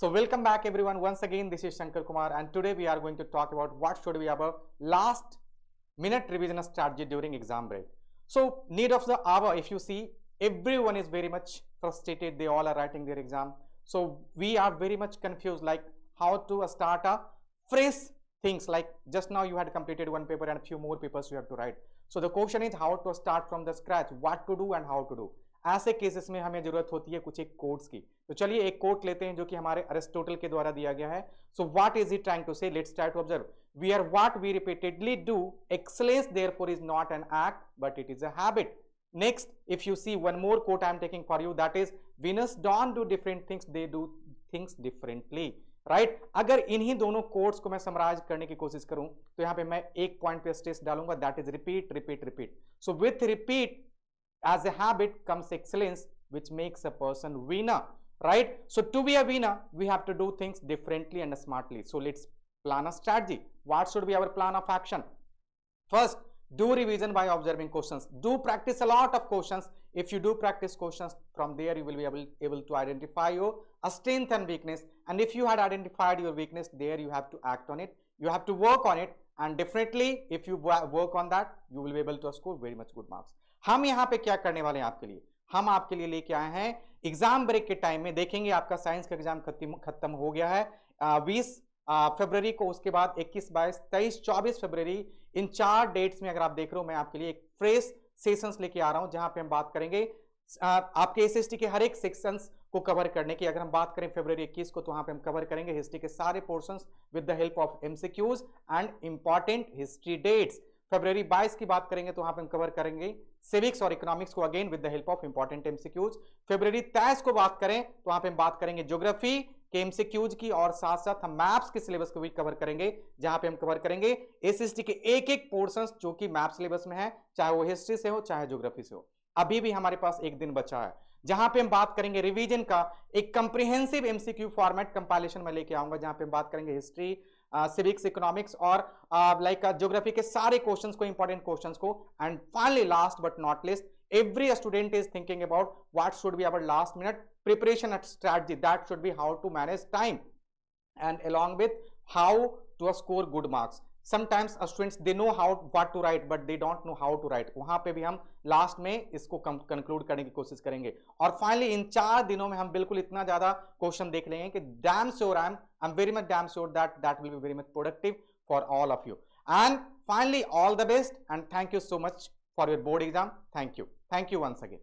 So welcome back everyone. Once again, this is Shankar Kumar and today we are going to talk about what should be our last minute revision strategy during exam break. So need of the hour, if you see, everyone is very much frustrated. They all are writing their exam. So we are very much confused like how to start a fresh things, like just now you had completed one paper and a few more papers you have to write. So the question is how to start from the scratch, what to do and how to do. ऐसे cases में हमें जरूरत होती है कुछ एक quotes की। तो चलिए एक कोट लेते हैं जो कि हमारे अरिस्टोटल के द्वारा दिया गया है। So what is he trying to say? Let's try to observe. We are what we repeatedly do, excellence therefore is not an act but it is a habit. Next, if you see one more quote I am taking for you, that is winners don't do different things, they do things differently. Right, अगर इन्हीं दोनों quotes को मैं summarise करने की कोशिश करूं तो यहां पे मैं एक पॉइंट पे स्ट्रेस डालूंगा, that is repeat repeat repeat. So with repeat as a habit comes excellence, which makes a person winner, right? So to be a winner we have to do things differently and smartly. So let's plan a strategy. What should be our plan of action? First, do revision by observing questions. Do practice a lot of questions. If you do practice questions, from there you will be able to identify your strength and weakness, and if you had identified your weakness, there you have to act on it, you have to work on it, and definitely if you work on that you will be able to score very much good marks. हम यहाँ पे क्या करने वाले हैं आपके लिए? हम आपके लिए लेके आए हैं एग्जाम ब्रेक के टाइम में, देखेंगे आपका साइंस का एग्जाम खत्म हो गया है 20 फरवरी को, उसके बाद 21, 22, 23, 24 फरवरी, इन 4 डेट्स में अगर आप देख रहे हो मैं आपके लिए एक फ्रेश सेशंस लेके आ रहा हूं जहां पे हम बात करेंगे आपके एसएसटी के हर एक सेक्शंस को कवर करने की। अगर हम बात करें फरवरी 21 को तो वहां पे हम कवर करेंगे हिस्ट्री के सारे portions with the help of MCQs and important history dates. फरवरी 22 की बात करेंगे तो वहां पे हम कवर करेंगे सिविक्स और इकोनॉमिक्स को again with the help of important MCQs. फरवरी 23 को बात करें तो वहां पे हम बात करेंगे ज्योग्राफी के एमसीक्यूज की, और साथ साथ हम मैप्स के सिलेबस को भी कवर करेंगे जहां पे हम कवर करेंगे एसएसटी के एक एक पोर्शंस जो कि मैप सिलेबस में है, चाहे वो हिस्ट्री से हो चाहे ज्योग्राफी से हो। अभी भी हमारे पास एक दिन बचा है जहां पे हम बात करेंगे रिवीजन का एक कंप्रिहेंसिव एमसीक्यू फॉर्मेट कंपाइलेशन में लेके आऊंगा जहां पे हम बात करेंगे हिस्ट्री, सिविक्स, इकोनॉमिक्स और लाइक ज्योग्राफी के सारे क्वेश्चंस को, इंपॉर्टेंट क्वेश्चंस को। And finally last but not least, every student is thinking about what should be our last minute preparation strategy, that should be how to manage time and along with how to score good marks. Sometimes students they know what to write but they don't know how to write. वहां पे भी हम last में इसको conclude करने की कोशिश करेंगे। और फाइनली इन 4 दिनों में हम बिल्कुल इतना ज्यादा क्वेश्चन देख लेंगे कि damn sure I am very much damn sure that will be very much productive for all of you. And finally all the best and thank you so much for your board exam. Thank you once again.